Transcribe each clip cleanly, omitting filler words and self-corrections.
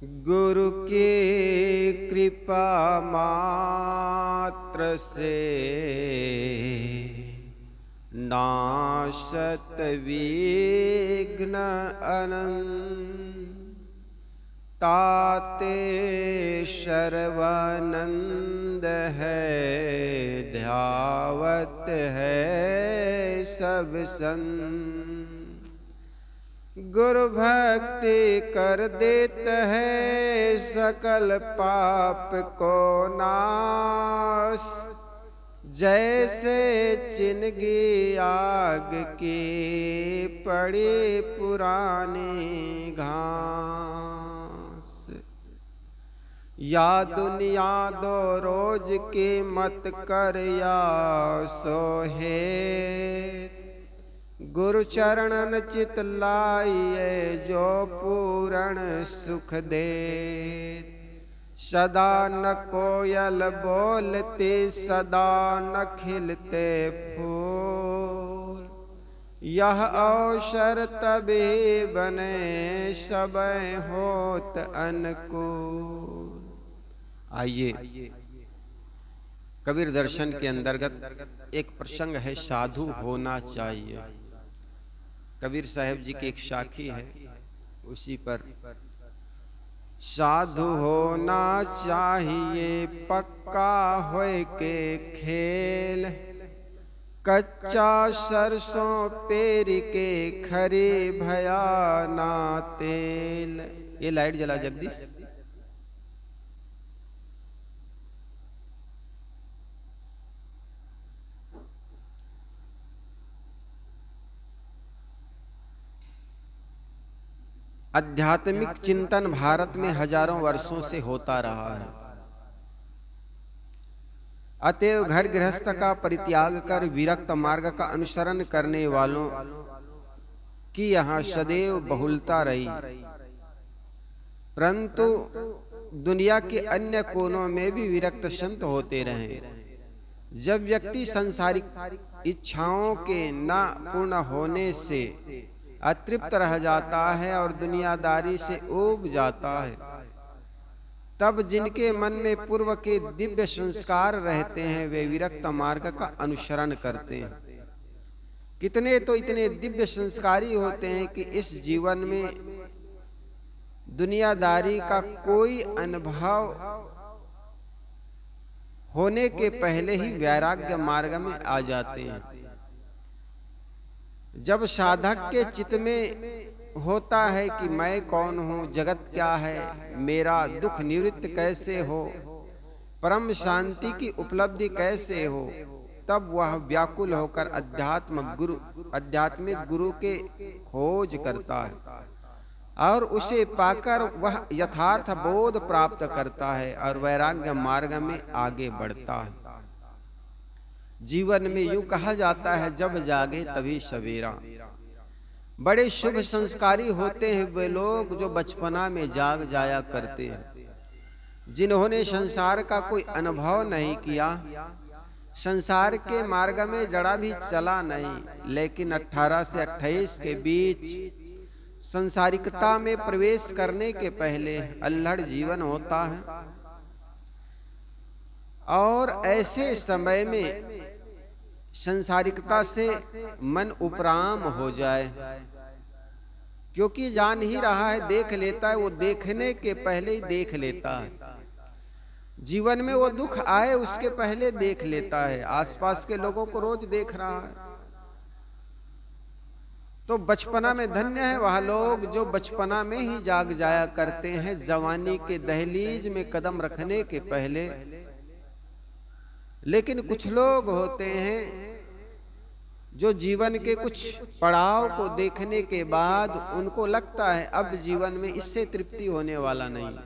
गुरु की कृपा मात्र से नाशत विघ्न अनंत। ताते सर्वानंद है, ध्यावत है सब संत। गुरु भक्ति कर देत है, सकल पाप को नाश। जैसे चिनगी आग की पड़ी पुरानी घास। या दुनिया दो रोज की मत कर या सोहे। गुरु चरणन चित लाइए जो पूर्ण सुख दे। सदा न कोयल बोलती, सदा न खिलते फूल। यह अवसर तभी बने, समय होत अनुकूल। आइए कबीर दर्शन के अंतर्गत एक प्रसंग है, साधु होना चाहिए। कबीर साहब जी की एक साखी है, उसी पर साधु होना चाहिए पक्का होए के खेल। कच्चा सरसों पेर के खरे भया ना तेल। ये लाइट जला जगदीश। आध्यात्मिक चिंतन भारत में हजारों वर्षों से होता रहा है। अतएव घर गृहस्थ का परित्याग कर विरक्त मार्ग का अनुसरण करने वालों की यहाँ सदैव बहुलता रही। परंतु दुनिया के अन्य कोनों में भी विरक्त संत होते रहे। जब व्यक्ति सांसारिक इच्छाओं के न पूर्ण होने से अतृप्त रह जाता है और दुनियादारी से ऊब जाता है, तब जिनके मन में पूर्व के दिव्य संस्कार रहते हैं वे विरक्त मार्ग का अनुसरण करते हैं। कितने तो इतने दिव्य संस्कारी होते हैं कि इस जीवन में दुनियादारी का कोई अनुभव होने के पहले ही वैराग्य मार्ग में आ जाते हैं। जब साधक के चित्त में होता है कि मैं कौन हूँ, जगत क्या है, मेरा दुख निवृत्त कैसे हो, परम शांति की उपलब्धि कैसे हो, तब वह व्याकुल होकर आध्यात्मिक गुरु के खोज करता है और उसे पाकर वह यथार्थ बोध प्राप्त करता है और वैराग्य मार्ग में आगे बढ़ता है। जीवन में यूं कहा जाता है, जब जागे तभी सवेरा। बड़े शुभ संस्कारी होते हैं वे लोग जो बचपना में जाग जाया करते हैं, जिन्होंने संसार का कोई अनुभव नहीं किया, संसार के मार्ग में जरा भी चला नहीं, लेकिन 18 से 28 के बीच संसारिकता में प्रवेश करने के पहले अल्हड़ जीवन होता है। और ऐसे समय में संसारिकता से मन उपराम हो जाए, क्योंकि जान ही रहा है, देख लेता है, वो देखने के पहले ही देख लेता है। जीवन में वो दुख आए उसके पहले देख लेता है, आसपास के लोगों को रोज देख रहा है। तो बचपना में धन्य है वह लोग जो बचपना में ही जाग जाया करते हैं, जवानी के दहलीज में कदम रखने के पहले। लेकिन कुछ लोग होते हैं जो जीवन के कुछ पड़ाव को देखने के बाद उनको लगता है अब जीवन में इससे तृप्ति होने वाला नहीं,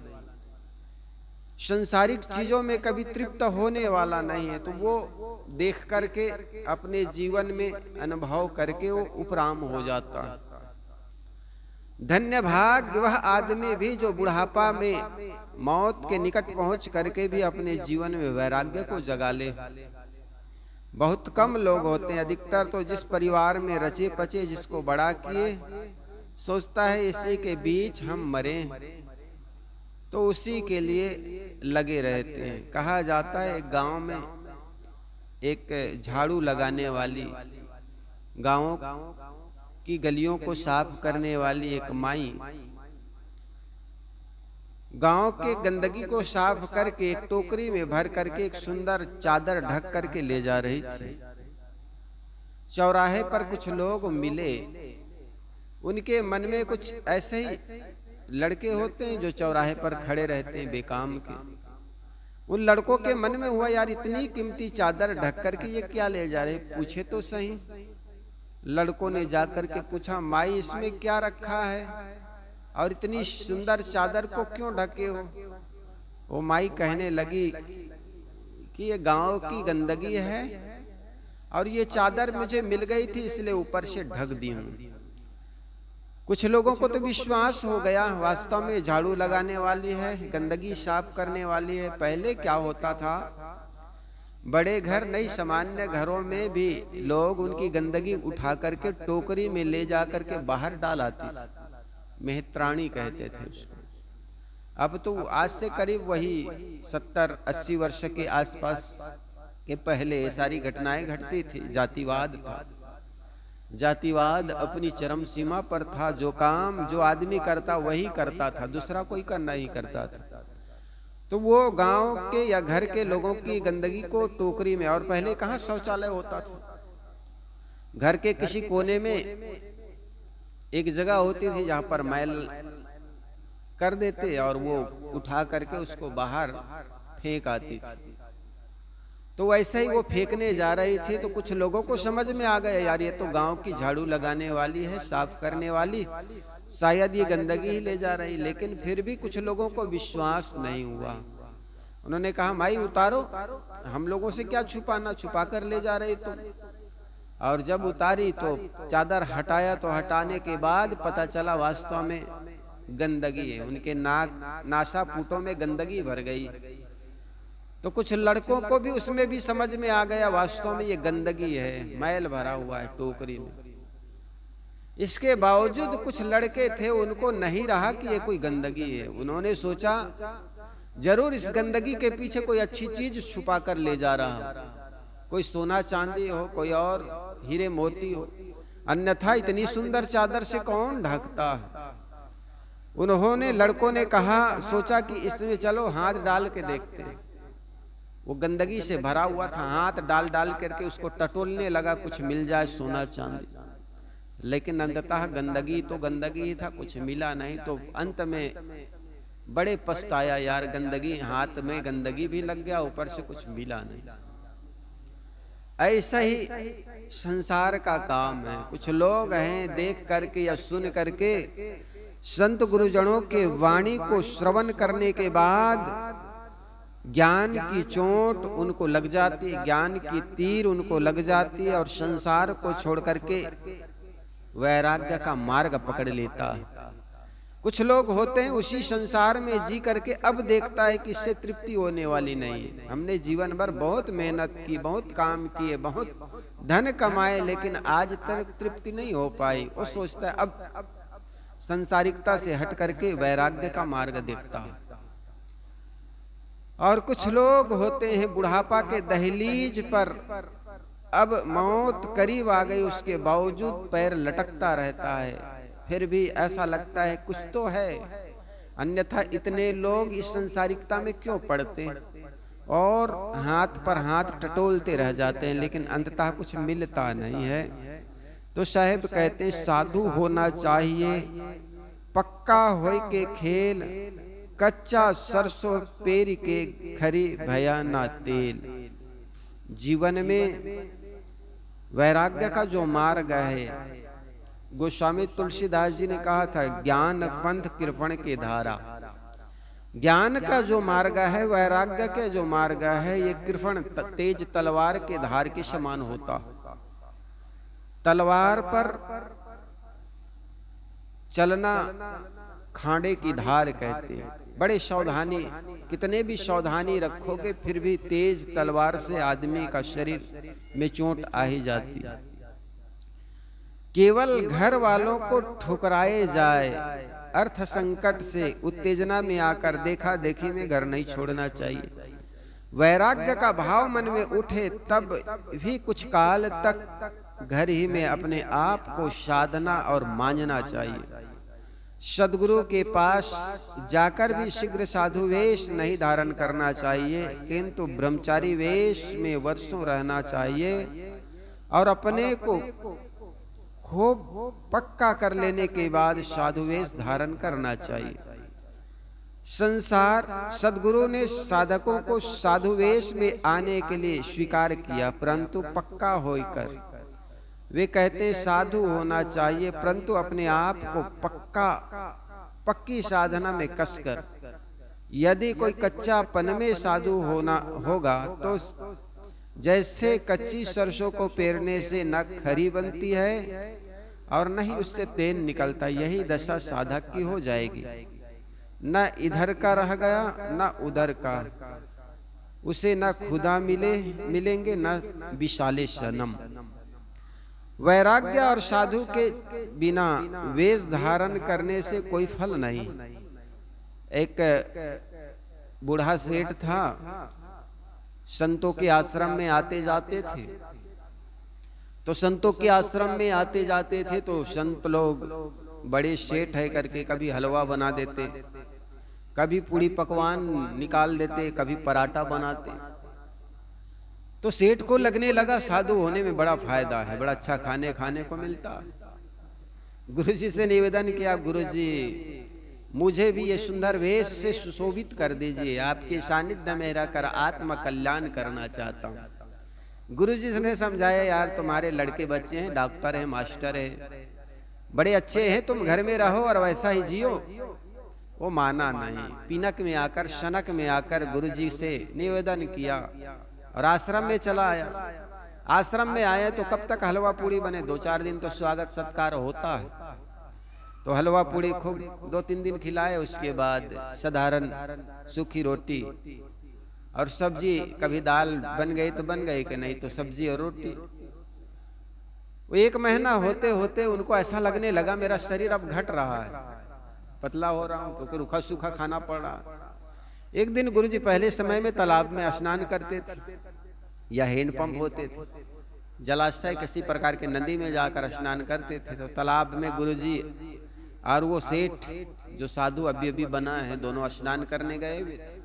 संसारिक चीजों में कभी तृप्त होने वाला नहीं है, तो वो देख करके अपने जीवन में अनुभव करके वो उपराम हो जाता है। धन्य भाग्य वह आदमी भी जो बुढ़ापा में मौत के निकट पहुंच करके भी अपने जीवन में वैराग्य को जगा ले। बहुत कम लोग होते हैं, अधिकतर तो जिस परिवार में रचे पचे जिसको बड़ा किए सोचता है इसी के बीच हम मरें। तो उसी के लिए लगे रहते हैं। कहा जाता है एक गांव में एक झाड़ू लगाने वाली, गांवों की गलियों को साफ करने वाली एक माई गांव के गंदगी को साफ करके एक टोकरी में भर करके एक सुंदर चादर ढक करके ले जा रही थी। चौराहे पर कुछ लोग मिले। उनके मन में कुछ ऐसे ही लड़के होते हैं जो चौराहे पर खड़े रहते हैं बेकाम के। उन लड़कों के मन में हुआ, यार इतनी कीमती चादर ढक करके ये क्या ले जा रहे, पूछे तो सही। लड़कों ने जाकर के पूछा, माई इसमें क्या रखा है और इतनी सुंदर चादर को क्यों ढके हो? वो माई कहने लगी कि ये गांव की गंदगी है और ये चादर मुझे मिल गई थी इसलिए ऊपर से ढक दी हूं। कुछ लोगों को तो विश्वास हो गया, वास्तव में झाड़ू लगाने वाली है, गंदगी साफ करने वाली है। पहले क्या होता था, बड़े घर नहीं, सामान्य घरों में भी लोग उनकी गंदगी उठा करके टोकरी में ले जा करके बाहर डाल आती थी, मेहत्राणी कहते थे उसको। अब तो आज से करीब वही 70-80 वर्ष के आसपास के पहले ये सारी घटनाएं घटती थी। जातिवाद था, जातिवाद अपनी चरम सीमा पर था। जो काम जो आदमी करता वही करता था, दूसरा कोई करना ही करता था। तो वो गांव के या घर के लोगों की गंदगी को टोकरी में, और पहले कहाँ शौचालय होता था, घर के किसी कोने में एक जगह होती थी जहां पर मैल कर देते और वो उठा करके उसको बाहर फेंक आती थी। तो वैसे ही वो फेंकने जा रही थी तो कुछ लोगों को समझ में आ गया, यार ये तो गांव की झाड़ू लगाने वाली है, साफ करने वाली, शायद ये गंदगी ही ले जा रही। लेकिन फिर भी कुछ लोगों को विश्वास नहीं हुआ। उन्होंने कहा, माई उतारो, हम लोगों से क्या छुपाना, छुपा कर ले जा रही तुम। और जब उतारी तो चादर हटाया तो हटाने के बाद पता चला वास्तव में गंदगी है। उनके नाक नासापुटों में गंदगी भर गई। तो कुछ लड़कों को भी उसमें भी समझ में आ गया वास्तव में ये गंदगी है, मैल भरा हुआ है टोकरी में। इसके बावजूद कुछ लड़के थे, उनको नहीं रहा कि ये कोई गंदगी है। उन्होंने सोचा जरूर इस गंदगी के पीछे कोई अच्छी चीज छुपा कर ले जा रहा, कोई सोना चांदी हो, कोई और हीरे मोती हो, अन्यथा इतनी सुंदर चादर से कौन ढकता है। उन्होंने, लड़कों ने कहा, सोचा कि इसमें चलो हाथ डाल के देखते हैं। वो गंदगी से भरा हुआ था, हाथ डाल डाल करके उसको टटोलने लगा, कुछ मिल जाए सोना चांदी। लेकिन अंततः गंदगी तो गंदगी ही था, कुछ मिला नहीं। तो अंत में बड़े पछताया, यार गंदगी, हाथ में गंदगी भी लग गया, ऊपर से कुछ मिला नहीं। ऐसा ही संसार का काम है। कुछ लोग हैं देख करके या सुन करके संत गुरुजनों के वाणी को श्रवण करने के बाद ज्ञान की चोट उनको लग जाती है, ज्ञान की तीर उनको लग जाती है और संसार को छोड़ करके वैराग्य का मार्ग पकड़ लेता है। कुछ लोग होते हैं उसी संसार में जी करके अब देखता है कि इससे तृप्ति होने वाली नहीं है। हमने जीवन भर बहुत मेहनत की, बहुत काम किए, बहुत धन कमाए, लेकिन आज तक तृप्ति नहीं हो पाई। वो सोचता है अब संसारिकता से हट करके वैराग्य का मार्ग देखता है। और कुछ लोग होते हैं बुढ़ापा के दहलीज पर, अब मौत करीब आ गई, उसके बावजूद पैर लटकता रहता है। फिर भी ऐसा लगता है कुछ तो है, अन्यथा इतने लोग इस संसारिकता में क्यों पड़ते और हाथ पर हाथ टटोलते रह जाते हैं, लेकिन अंततः कुछ मिलता नहीं है। तो साहेब कहते हैं, साधु होना चाहिए पक्का होय के खेल, कच्चा सरसों पेर के खरी भया ना तेल। जीवन में वैराग्य का जो मार्ग है, गोस्वामी तुलसीदास जी ने कहा था, ज्ञान पंथ कृपण के धारा। ज्ञान का जो मार्ग है, वैराग्य के जो मार्ग है, ये कृपण तेज तलवार के धार के समान होता। तलवार पर चलना खांडे की धार कहते हैं। बड़े सावधानी, कितने भी सावधानी रखोगे फिर भी तेज तलवार से आदमी का शरीर में चोट आ ही जाती है। केवल घर वालों को ठुकराए जाए, अर्थ संकट से उत्तेजना में आकर देखा देखी में घर नहीं छोड़ना चाहिए। वैराग्य का भाव मन में उठे तब भी कुछ काल तक घर ही में अपने आप को साधना और मांझना चाहिए। सद्गुरु के पास जाकर भी शीघ्र साधु वेश नहीं धारण करना चाहिए, किंतु ब्रह्मचारी वेश में वर्षों रहना चाहिए और अपने को खूब पक्का कर लेने के बाद साधु वेश धारण करना चाहिए। संसार सद्गुरु ने साधकों को साधु वेश में आने के लिए स्वीकार किया, परंतु पक्का होकर। वे कहते साधु होना चाहिए, परंतु अपने आप को पक्की साधना में कसकर। यदि कोई कच्चापन में साधु होना होगा तो जैसे कच्ची सरसों को पेरने से न खरी बनती है और न ही उससे तेल निकलता, यही दशा साधक की हो जाएगी। न इधर का रह गया न उधर का, उसे न खुदा मिलेंगे न विशाले सनम। वैराग्य और साधु के बिना वेश धारण करने से कोई फल नहीं। एक बूढ़ा सेठ था, संतों के आश्रम में आते जाते थे। तो संतों के आश्रम में आते जाते थे तो संत लोग बड़े सेठ है करके कभी हलवा बना देते, कभी पूड़ी पकवान निकाल देते, कभी पराठा बनाते। तो सेठ को लगने लगा साधु होने में बड़ा फायदा है, बड़ा अच्छा खाने को मिलता। गुरुजी से निवेदन किया, गुरुजी मुझे भी ये सुंदर वेश से सुशोभित कर दीजिए, आपके सानिध्य में रहकर आत्म कल्याण करना चाहता हूँ। गुरुजी ने समझाया, यार तुम्हारे लड़के बच्चे हैं, डॉक्टर हैं, मास्टर हैं, बड़े अच्छे हैं, तुम घर में रहो और वैसा ही जियो। वो माना नहीं, पिनक में आकर शनक में आकर गुरुजी से निवेदन किया और आश्रम में चला आया। आश्रम में आए तो कब तक हलवा पूड़ी बने, 2-4 दिन तो स्वागत सत्कार होता है। तो हलवा पूड़ी खूब 2-3 दिन खिलाए, उसके बाद साधारण सूखी रोटी और सब्जी, कभी दाल बन गई तो बन गई, कि नहीं तो सब्जी और रोटी। वो 1 महीना होते होते उनको ऐसा लगने लगा मेरा शरीर अब घट रहा है, पतला हो रहा हूं, क्योंकि रूखा सूखा खाना पड़ रहा। एक दिन गुरुजी पहले समय में तालाब में स्नान करते थे या हैंडपंप होते थे, जलाशय किसी प्रकार के नदी में जाकर स्नान करते थे। तो तालाब में गुरुजी और वो सेठ जो साधु अभी बना है, दोनों स्नान करने गए हुए थे।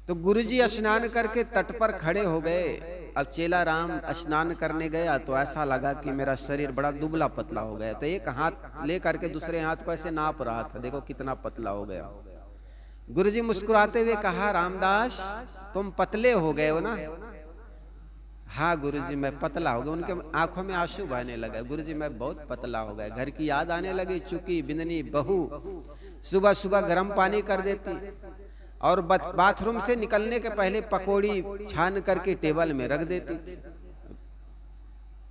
तो गुरुजी स्नान करके तट पर खड़े हो गए। अब चेला राम स्नान करने गया तो ऐसा लगा कि मेरा शरीर बड़ा दुबला पतला हो गया। तो एक हाथ ले करके दूसरे हाथ को ऐसे नाप रहा था, देखो कितना पतला हो गया। गुरुजी मुस्कुराते हुए कहा, रामदास तुम पतले हो गए हो ना? हाँ गुरुजी मैं पतला हो गया। उनके आंखों में आंसू बहने लगे। गुरुजी मैं बहुत पतला हो गया, घर की याद आने लगी। चूंकि बिंदनी बहू सुबह सुबह गर्म पानी कर देती और बाथरूम से निकलने के पहले पकोड़ी छान करके टेबल में रख देती थी।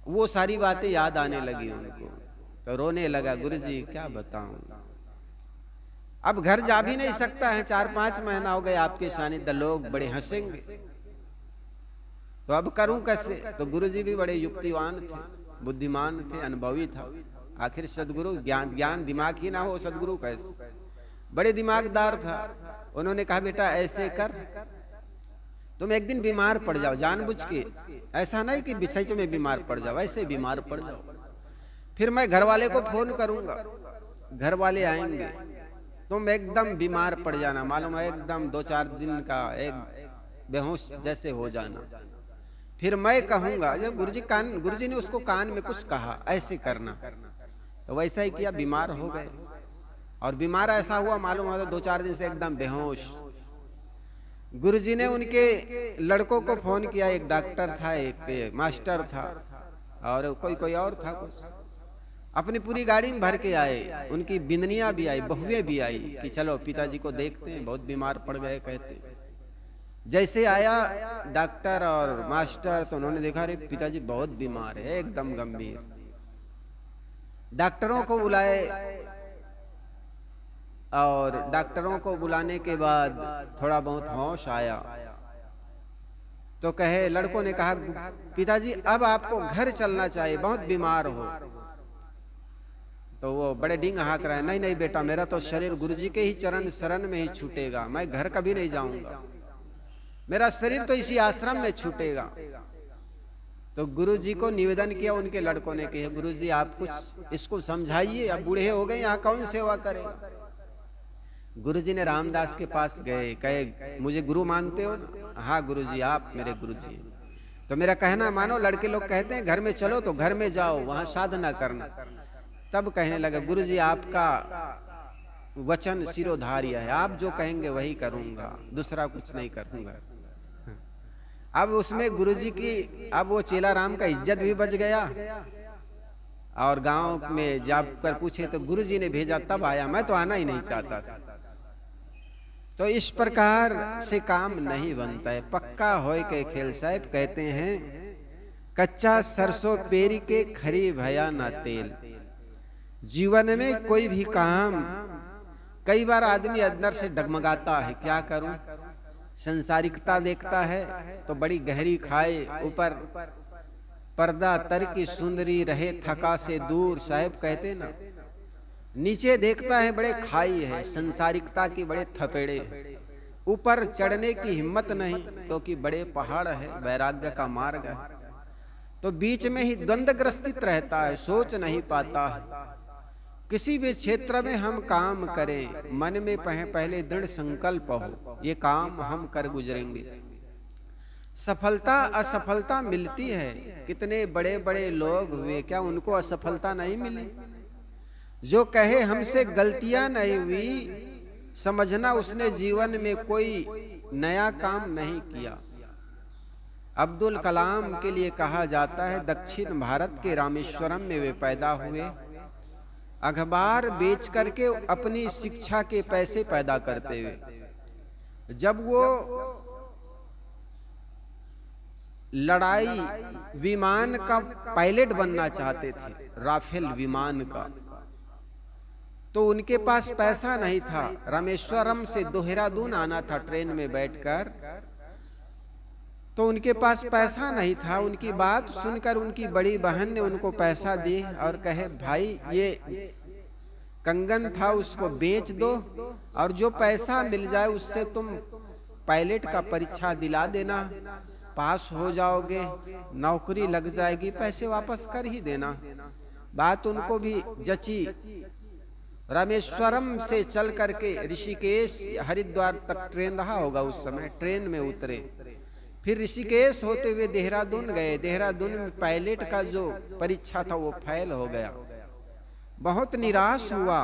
वो सारी बातें याद आने लगी उनको, तो रोने लगा। गुरुजी क्या बताऊं, अब घर जा भी नहीं सकता है, 4-5 महीना हो गए आपके सानिध्य, लोग बड़े हंसेंगे, तो अब करूं कैसे? तो गुरुजी भी बड़े युक्तिवान थे, बुद्धिमान थे, अनुभवी था। आखिर सदगुरु ज्ञान दिमाग ही ना हो, सदगुरु कैसे? बड़े दिमागदार था। उन्होंने कहा बेटा ऐसे कर, तुम एक दिन बीमार पड़ जाओ जानबूझ के, ऐसा नहीं कि सच में बीमार पड़ जाओ, ऐसे बीमार पड़ जाओ, फिर मैं घर वाले को फोन करूंगा, घर वाले आएंगे, तुम एकदम बीमार पड़ जाना, मालूम है एकदम 2-4 दिन का एक बेहोश जैसे हो जाना। फिर मैं कहूंगा, जब गुरुजी ने उसको कान में कुछ कहा ऐसे करना, तो वैसा ही किया, बीमार हो गए। और बीमार ऐसा हुआ मालूम होता 2-4 दिन से एकदम बेहोश। गुरुजी ने उनके लड़कों को फोन किया, एक डॉक्टर था, एक मास्टर था और कोई और था कुछ, अपनी पूरी गाड़ी में भर के आए। उनकी बिंदनियां भी आई, बहुएं भी आई कि चलो पिताजी को देखते हैं, बहुत बीमार पड़ गए कहते। जैसे आया डॉक्टर और मास्टर तो उन्होंने देखा रे पिताजी बहुत बीमार है, एकदम गंभीर। डॉक्टरों को बुलाए और डॉक्टरों को बुलाने के बाद थोड़ा बहुत होश आया तो कहे, लड़कों ने कहा पिताजी अब आपको घर चलना चाहिए, बहुत बीमार हो। तो वो बड़े डिंग हाँक रहे हैं, नहीं नहीं बेटा, मेरा तो शरीर गुरुजी के ही चरण शरण में ही छूटेगा, मैं घर कभी नहीं जाऊंगा, मेरा शरीर तो इसी आश्रम में छूटेगा। तो गुरुजी को निवेदन किया उनके लड़कों ने कि गुरुजी आप कुछ इसको समझाइए, अब बूढ़े हो गए, यहाँ कौन सेवा करेगा। गुरुजी ने रामदास के पास गए, कहे मुझे गुरु मानते हो ना? हाँ गुरुजी, आप मेरे गुरुजी। तो मेरा कहना मानो, लड़के लोग कहते हैं घर में चलो, तो घर में जाओ, वहां साधना करना। तब कहने लगा गुरुजी आपका वचन शिरोधार्य है, आप जो कहेंगे वही करूंगा, दूसरा कुछ नहीं करूंगा। अब उसमें गुरुजी की, अब वो चेला राम का इज्जत भी बच गया, और गांव में जाकर पूछे तो गुरुजी ने भेजा तब आया, मैं तो आना ही नहीं चाहता था। तो इस प्रकार से काम नहीं बनता है, पक्का होए के खेल। साहब कहते हैं कच्चा सरसों पेरी के खरी भया ना तेल। जीवन में कोई भी काम, कई बार आदमी अंदर से डगमगाता है, क्या करूं, संसारिकता देखता है तो बड़ी गहरी खाए, ऊपर पर्दा तर की सुंदरी रहे थका से दूर। साहब कहते ना, नीचे देखता है बड़े खाई है, संसारिकता की बड़े थपेड़े, ऊपर चढ़ने की हिम्मत नहीं क्योंकि बड़े पहाड़ है, वैराग्य का मार्ग है। तो बीच में ही द्वंद्वग्रस्तित रहता है, सोच नहीं पाता है। किसी भी क्षेत्र में हम काम करें, मन में पहले दृढ़ संकल्प हो, ये काम हम कर गुजरेंगे। सफलता असफलता मिलती है, कितने बड़े बड़े लोग हुए, क्या उनको असफलता नहीं मिली? जो कहे हमसे गलतियां नहीं हुई, समझना उसने जीवन में कोई नया काम नहीं किया। अब्दुल कलाम के लिए कहा जाता है, दक्षिण भारत के रामेश्वरम में वे पैदा हुए, अखबार बेच करके अपनी शिक्षा के पैसे पैदा करते हुए। जब वो लड़ाई विमान का पायलट बनना चाहते थे, राफेल विमान का, तो उनके पास पैसा नहीं था। रामेश्वरम से देहरादून आना था ट्रेन में बैठकर, तो उनके पास पैसा नहीं था। उनकी बात सुनकर उनकी बड़ी बहन ने उनको पैसा दी और कहे भाई ये कंगन था उसको बेच दो, और जो पैसा मिल जाए उससे तुम पायलट का परीक्षा दिला देना, पास हो जाओगे, नौकरी लग जाएगी, पैसे वापस कर ही देना। बात उनको भी जची। रामेश्वरम से चल करके ऋषिकेश हरिद्वार तक ट्रेन रहा होगा उस समय, ट्रेन में उतरे, फिर ऋषिकेश होते हुए देहरादून गए। देहरादून में पायलट का जो परीक्षा था वो फेल हो गया। बहुत निराश हुआ।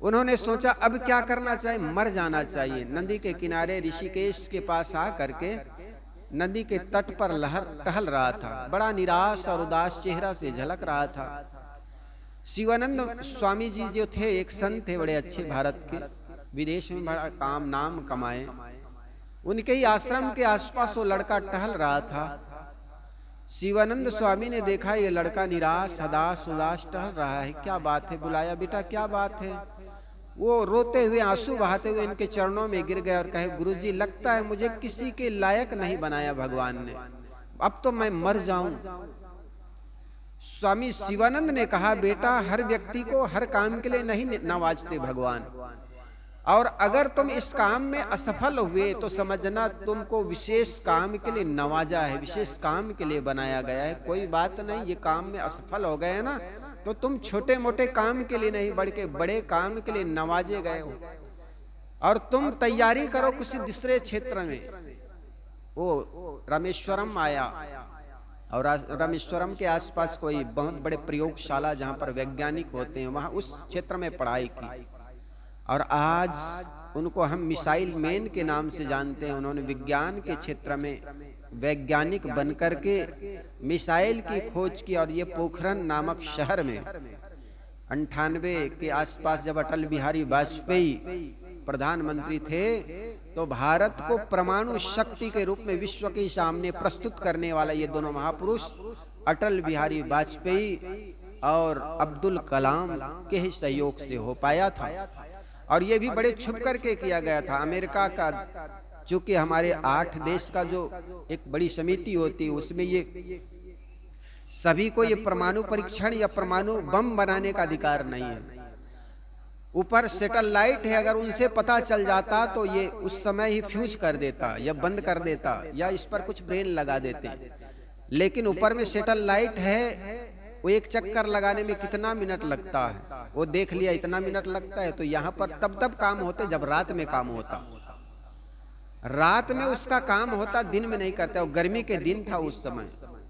उन्होंने सोचा अब क्या करना चाहिए, मर जाना चाहिए। नदी के किनारे ऋषिकेश के पास आ करके नदी के तट पर टहल रहा था, बड़ा निराश और उदास चेहरा से झलक रहा था। शिवानंद स्वामी जी जो थे, एक संत थे बड़े अच्छे, भारत के, विदेश में बड़ा नाम कमाए। उनके ही आश्रम के आसपास वो लड़का टहल रहा था। शिवानंद स्वामी ने देखा ये लड़का निराश हदास उदास टहल रहा है, क्या बात है? बुलाया, बेटा क्या बात है? वो रोते हुए आंसू बहाते हुए इनके चरणों में गिर गए और कहे गुरुजी लगता है मुझे किसी के लायक नहीं बनाया भगवान ने, अब तो मैं मर जाऊं। स्वामी शिवानंद ने कहा बेटा हर व्यक्ति को हर काम के लिए नहीं नवाजते भगवान, और अगर तुम इस काम में असफल हुए तो समझना तुमको विशेष काम के लिए नवाजा है, विशेष काम के लिए बनाया गया है। कोई बात नहीं, ये काम में असफल हो गए ना तो तुम छोटे मोटे काम के लिए नहीं बल्कि बड़े काम के लिए नवाजे गए हो, और तुम तैयारी करो किसी दूसरे क्षेत्र में। वो रामेश्वरम आया और रामेश्वरम के आसपास कोई बहुत बड़े प्रयोगशाला जहां पर वैज्ञानिक होते हैं, वहां उस क्षेत्र में पढ़ाई की, और आज उनको हम मिसाइल मैन के नाम से जानते हैं। उन्होंने विज्ञान के क्षेत्र में वैज्ञानिक बनकर के मिसाइल की खोज की, और ये पोखरण नामक शहर में 98 के आसपास जब अटल बिहारी वाजपेयी प्रधानमंत्री थे तो भारत को परमाणु शक्ति के रूप में विश्व के सामने प्रस्तुत करने वाला ये दोनों महापुरुष अटल बिहारी वाजपेयी और अब्दुल कलाम के ही सहयोग से हो पाया था। और ये भी बड़े छुप करके किया गया था। अमेरिका का, चूंकि हमारे 8 देश का जो एक बड़ी समिति होती है उसमें ये सभी को ये परमाणु परीक्षण या परमाणु बम बनाने का अधिकार नहीं है। ऊपर सैटेलाइट है, अगर उनसे पता चल जाता तो ये उस समय ही फ्यूज कर देता या बंद कर देता या इस पर कुछ ब्रेन लगा देते। लेकिन ऊपर में सैटेलाइट है, वो एक चक्कर लगाने में कितना मिनट लगता है, वो देख लिया इतना मिनट लगता है। तो यहाँ पर तब काम होते जब रात में काम होता। रात में उसका काम होता, दिन में नहीं करता। वो गर्मी के दिन था उस समय,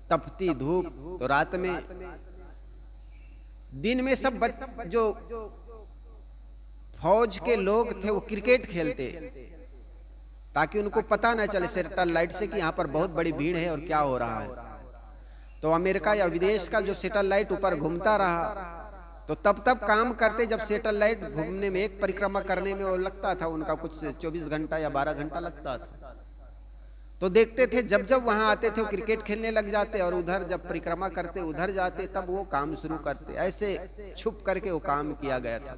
तपती धूप, तो रात में। दिन में सब जो फौज के लोग थे वो क्रिकेट खेलते, ताकि उनको पता न चले सैटेलाइट से कि यहाँ पर बहुत बड़ी भीड़ है और क्या हो रहा है। तो अमेरिका या विदेश का जो सैटेलाइट ऊपर घूमता रहा, तो तब काम करते जब सैटेलाइट घूमने में, एक परिक्रमा करने में वो लगता था उनका कुछ 24 घंटा या 12 घंटा लगता था। तो देखते थे जब वहां आते थे वो क्रिकेट खेलने लग जाते, और उधर जब परिक्रमा करते उधर जाते तब वो काम शुरू करते। ऐसे छुप करके वो काम किया गया था।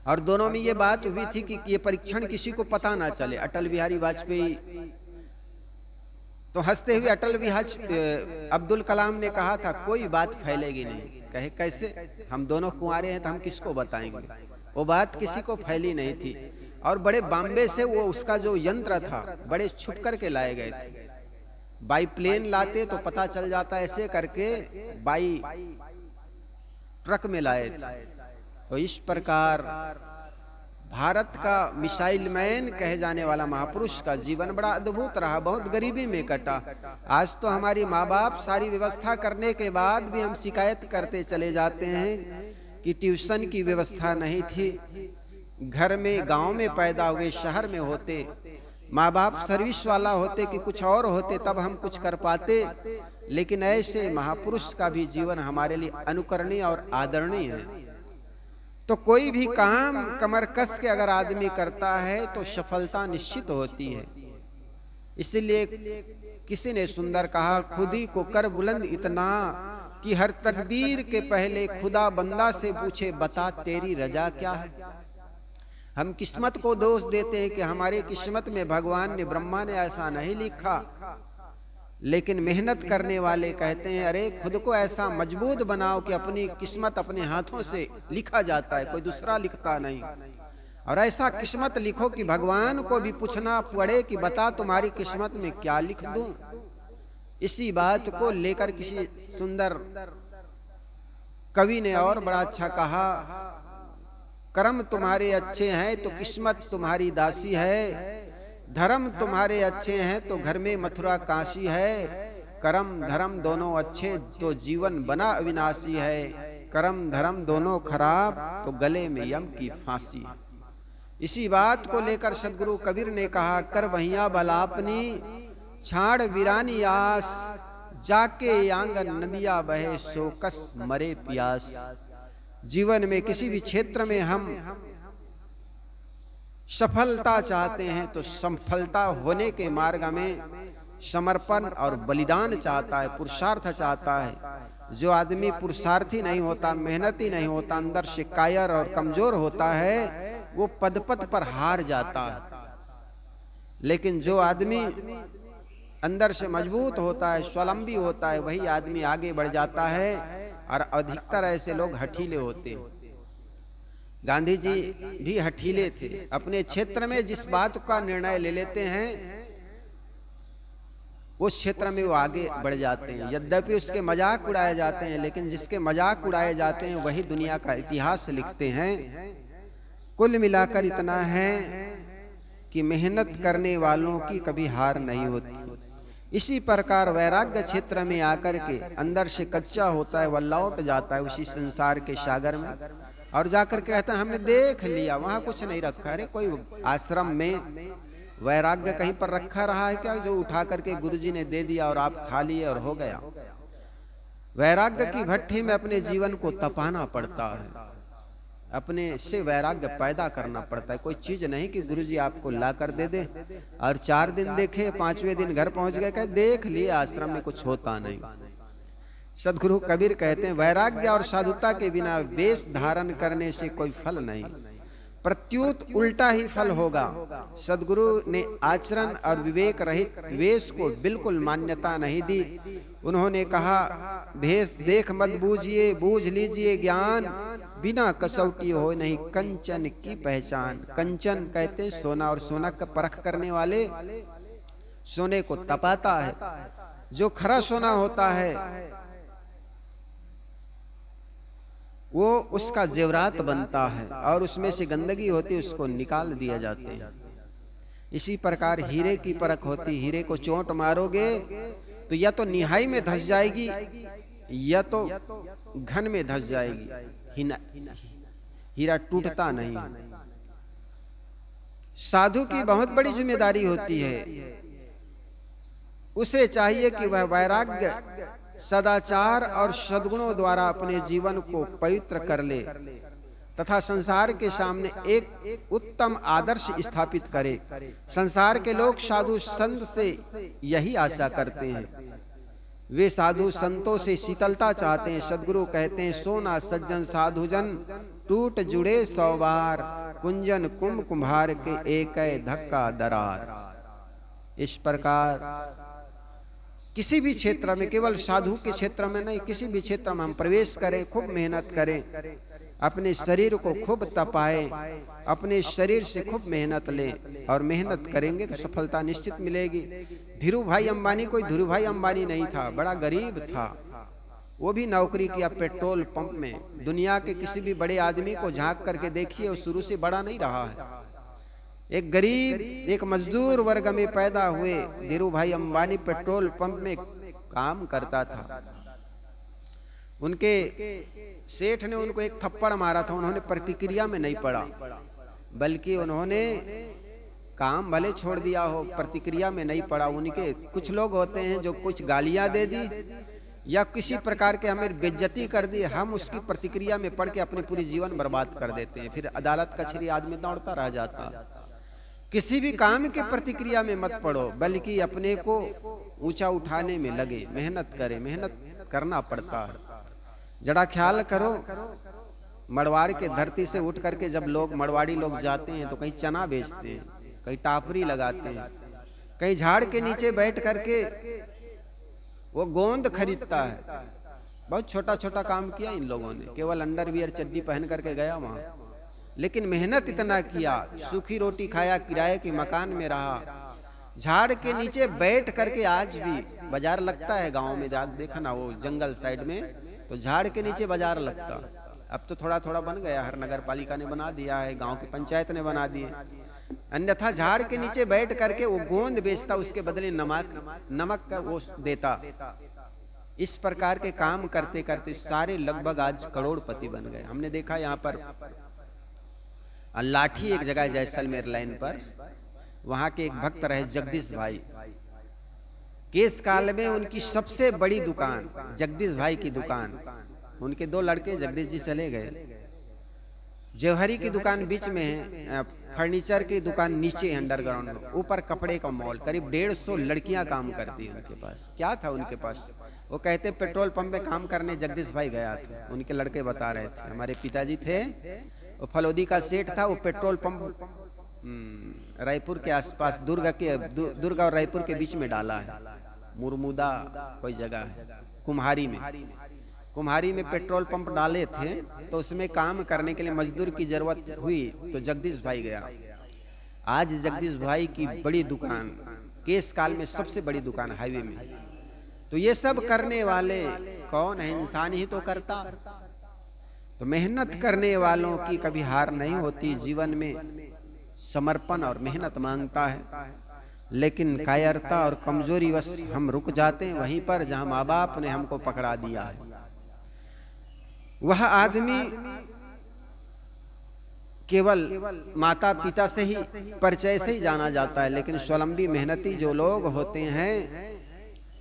और दोनों में ये बात हुई थी कि ये परीक्षण किसी को पता ना चले। अटल बिहारी वाजपेयी तो हंसते हुए अब्दुल कलाम ने कहा था कोई बात फैलेगी नहीं। कहे कैसे? हम दोनों कुंवारे हैं तो हम किसको बताएंगे। वो बात किसी को फैली नहीं थी। और बड़े बॉम्बे से वो उसका जो यंत्र था बड़े छुप करके लाए गए थे। बाई प्लेन लाते तो पता चल जाता, ऐसे करके बाई ट्रक में लाए थे। तो इस प्रकार भारत का मिसाइल मैन कहे जाने वाला महापुरुष का जीवन बड़ा अद्भुत रहा, बहुत गरीबी में कटा। आज तो हमारी माँ बाप सारी व्यवस्था करने के बाद भी हम शिकायत करते चले जाते हैं कि ट्यूशन की व्यवस्था नहीं थी। घर में, गांव में पैदा हुए, शहर में होते, माँ बाप सर्विस वाला होते कि कुछ और होते, तब हम कुछ कर पाते। लेकिन ऐसे महापुरुष का भी जीवन हमारे लिए अनुकरणीय और आदरणीय है। तो कोई भी काम कमर कस के अगर आदमी करता है तो सफलता निश्चित होती है। इसलिए किसी ने सुंदर कहा, खुदी को कर बुलंद इतना कि हर तकदीर के पहले खुदा बंदा से पूछे बता तेरी रजा क्या है। हम किस्मत को दोष देते हैं कि हमारी किस्मत में भगवान ने, ब्रह्मा ने ऐसा नहीं लिखा। लेकिन मेहनत करने वाले कहते हैं अरे खुद को ऐसा मजबूत बनाओ कि अपनी किस्मत अपने हाथों से लिखा जाता है, कोई दूसरा लिखता नहीं। और ऐसा किस्मत लिखो कि भगवान को भी पूछना पड़े कि बता तुम्हारी किस्मत में क्या लिख दूं। इसी बात को लेकर किसी सुंदर कवि ने और बड़ा अच्छा कहा, कर्म तुम्हारे अच्छे हैं तो किस्मत तुम्हारी दासी है, धर्म तुम्हारे अच्छे हैं तो घर में मथुरा काशी है, कर्म धर्म दोनों अच्छे तो जीवन बना अविनाशी है, कर्म धर्म दोनों खराब तो गले में यम की फांसी। इसी बात को लेकर सदगुरु कबीर ने कहा, कर वहिया बलापनी छाड़ वीरानी आस, जाके आंगन नदिया बहे सोकस मरे प्यास। जीवन में किसी भी क्षेत्र में हम सफलता चाहते हैं तो सफलता होने के मार्ग में समर्पण और बलिदान चाहता है, पुरुषार्थ चाहता है। जो आदमी पुरुषार्थी नहीं होता, मेहनती नहीं होता, अंदर से कायर और कमजोर होता है, वो पद पर हार जाता है। लेकिन जो आदमी अंदर से मजबूत होता है, स्वावलंबी होता है, वही आदमी आगे बढ़ जाता है। और अधिकतर ऐसे लोग हठीले होते हैं। गांधी जी भी हठीले थे। अपने क्षेत्र में जिस बात का निर्णय ले लेते हैं उस क्षेत्र में वो आगे बढ़ जाते हैं। यद्यपि उसके मजाक उड़ाए जाते हैं, लेकिन जिसके मजाक उड़ाए जाते हैं वही दुनिया का इतिहास लिखते हैं। कुल मिलाकर इतना है कि मेहनत करने वालों की कभी हार नहीं होती। इसी प्रकार वैराग्य क्षेत्र में आकर के अंदर से कच्चा होता है, वह लौट जाता है उसी संसार के सागर में और जाकर कहता है हमने देख लिया, वहां कुछ नहीं रखा। अरे कोई आश्रम में वैराग्य कहीं पर रखा रहा है क्या, जो उठा करके गुरुजी ने दे दिया और आप खा लिए और हो गया। वैराग्य की भट्ठी में अपने जीवन को तपाना पड़ता है, अपने से वैराग्य पैदा करना पड़ता है। कोई चीज नहीं कि गुरुजी आपको ला कर दे दे और 4 दिन देखे, 5वें दिन घर पहुंच गए, कहे देख लिए आश्रम में कुछ होता नहीं। सदगुरु कबीर कहते हैं वैराग्य और साधुता के बिना वेश धारण करने से कोई फल नहीं, प्रत्युत उल्टा ही फल होगा। सदगुरु ने आचरण और विवेक रहित वेश को बिल्कुल मान्यता नहीं दी। उन्होंने कहा, भेष देख मत बूझिए, बूझ लीजिए ज्ञान, बिना कसौटी हो नहीं कंचन की पहचान। कंचन कहते हैं सोना, और सोना का परख करने वाले सोने को तपाता है। जो खरा सोना होता है वो उसका जेवरात बनता है, और उसमें से गंदगी होती है उसको निकाल दिया जाते हैं। इसी प्रकार हीरे की परख होती। हीरे को चोट मारोगे तो या तो निहाई में धंस जाएगी या तो घन में धंस जाएगी, हीरा टूटता नहीं। साधु की बहुत बड़ी जिम्मेदारी होती है। उसे चाहिए कि वह वैराग्य, सदाचार और सद्गुणों द्वारा अपने जीवन को पवित्र कर ले तथा संसार के सामने एक उत्तम आदर्श स्थापित करे। संसार के लोग साधु संत से यही आशा करते हैं। वे साधु संतों से शीतलता चाहते हैं। सद्गुरु कहते हैं, सोना सज्जन साधुजन टूट जुड़े 100 बार, कुंजन कुंभ कुम्हार के एक धक्का दरार। इस प्रकार किसी भी क्षेत्र में, केवल साधु के क्षेत्र में नहीं, किसी भी क्षेत्र में हम प्रवेश करें, खूब मेहनत करें, अपने शरीर को खूब तपाएं, अपने शरीर से खूब मेहनत लें, और मेहनत करेंगे तो सफलता निश्चित मिलेगी। धीरू भाई अंबानी कोई धीरू भाई अंबानी नहीं था, बड़ा गरीब था। वो भी नौकरी किया पेट्रोल पंप में। दुनिया के किसी भी बड़े आदमी को झांक करके देखिए, वो शुरू से बड़ा नहीं रहा है। एक गरीब, एक मजदूर वर्ग में पैदा हुए धीरू भाई अंबानी पेट्रोल पंप में काम करता था। उनके सेठ ने उनको एक थप्पड़ मारा था, उन्होंने प्रतिक्रिया में नहीं पड़ा, बल्कि उन्होंने काम भले छोड़ दिया हो, प्रतिक्रिया में नहीं पड़ा। उनके कुछ लोग होते हैं जो कुछ गालियां दे दी या किसी प्रकार के हमें बेइज्जती कर दी, हम उसकी प्रतिक्रिया में पड़ के अपने पूरी जीवन बर्बाद कर देते हैं। फिर अदालत कचहरी आदमी दौड़ता रह जाता। किसी भी काम के प्रतिक्रिया में मत पड़ो, बल्कि अपने को ऊंचा उठाने में लगे, मेहनत करें। मेहनत करना पड़ता है। जरा ख्याल करो, मड़वाड़ के धरती से उठ करके जब लोग, मड़वाड़ी लोग जाते हैं तो कहीं चना बेचते हैं, कहीं टापरी लगाते हैं, कहीं झाड़ के नीचे बैठ करके वो गोंद खरीदता है। बहुत छोटा छोटा काम किया इन लोगों ने, केवल अंडरवियर चड्डी पहन करके गया वहां, लेकिन मेहनत इतना किया। सूखी रोटी खाया, किराए के मकान में रहा, झाड़ के नीचे बैठ करके। आज भी बाजार लगता है गांव में, देखा ना वो जंगल साइड में, तो झाड़ के नीचे बाजार लगता। अब तो थोड़ा थोड़ा बन गया, हर नगर पालिका ने बना दिया है, गांव की पंचायत ने बना दिए। अन्यथा झाड़ के नीचे बैठ करके वो गोंद बेचता, उसके बदले नमक का वो देता। इस प्रकार के काम करते करते सारे लगभग आज करोड़पति बन गए। हमने देखा यहाँ पर लाठी एक जगह जैसलमेर लाइन पर, वहां के एक भक्त रहे जगदीश भाई। केस काल में उनकी सबसे बड़ी दुकान जगदीश भाई की दुकान, उनके 2 लड़के जगदीश जी चले गए। जौहरी की दुकान बीच में है, फर्नीचर की दुकान नीचे अंडरग्राउंड में, ऊपर कपड़े का मॉल। करीब 150 लड़कियां काम करती है उनके पास। क्या था उनके पास? वो कहते पेट्रोल पंप में काम करने जगदीश भाई गया था। उनके लड़के बता रहे थे, हमारे पिताजी थे, वो फलोदी का सेठ था। वो पेट्रोल पंप रायपुर के आसपास, दुर्ग और रायपुर के बीच में डाला है, मुरमुदा कोई जगह है, कुम्हारी में पेट्रोल पंप डाले थे। तो उसमें काम करने के लिए मजदूर की जरूरत हुई तो जगदीश भाई गया। आज जगदीश भाई की बड़ी दुकान, केस काल में सबसे बड़ी दुकान हाईवे में। तो ये सब करने वाले कौन है? इंसान ही तो करता। तो मेहनत करने वालों की कभी हार नहीं होती। जीवन में समर्पण और मेहनत मांगता है, लेकिन कायरता और कमजोरी वश हम रुक जाते हैं वहीं पर जहां माँ बाप ने हमको पकड़ा दिया है। वह आदमी केवल माता पिता से ही, परिचय से ही जाना जाता है, लेकिन स्वावलंबी मेहनती जो लोग होते हैं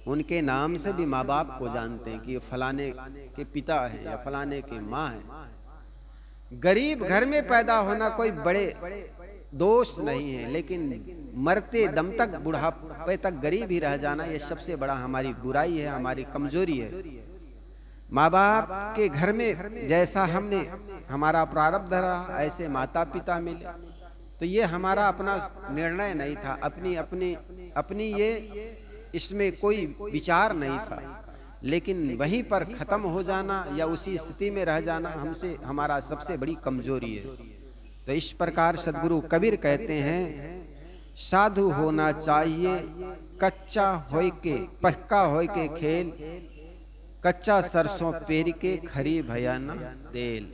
उनके नाम से भी माँ बाप को जानते हैं कि ये फलाने के पिता हैं या फलाने के माँ हैं। गरीब घर में पैदा होना कोई बड़े दोष नहीं है, लेकिन मरते दम तक, बुढ़ापे तक गरीब ही रह जाना, ये सबसे बड़ा हमारी बुराई है, हमारी कमजोरी है। माँ बाप के घर में जैसा हमने, हमारा प्रारब्ध रहा, ऐसे माता पिता मिले। तो ये हमारा अपना निर्णय नहीं था, अपनी ये इसमें कोई विचार नहीं था। लेकिन वहीं पर खत्म हो जाना या उसी स्थिति में रह जाना हमसे हमारा सबसे बड़ी कमजोरी है। तो इस प्रकार सदगुरु कबीर कहते हैं, साधु होना चाहिए कच्चा होय के पक्का होय के खेल, कच्चा सरसों पेर के खरी भयाना तेल।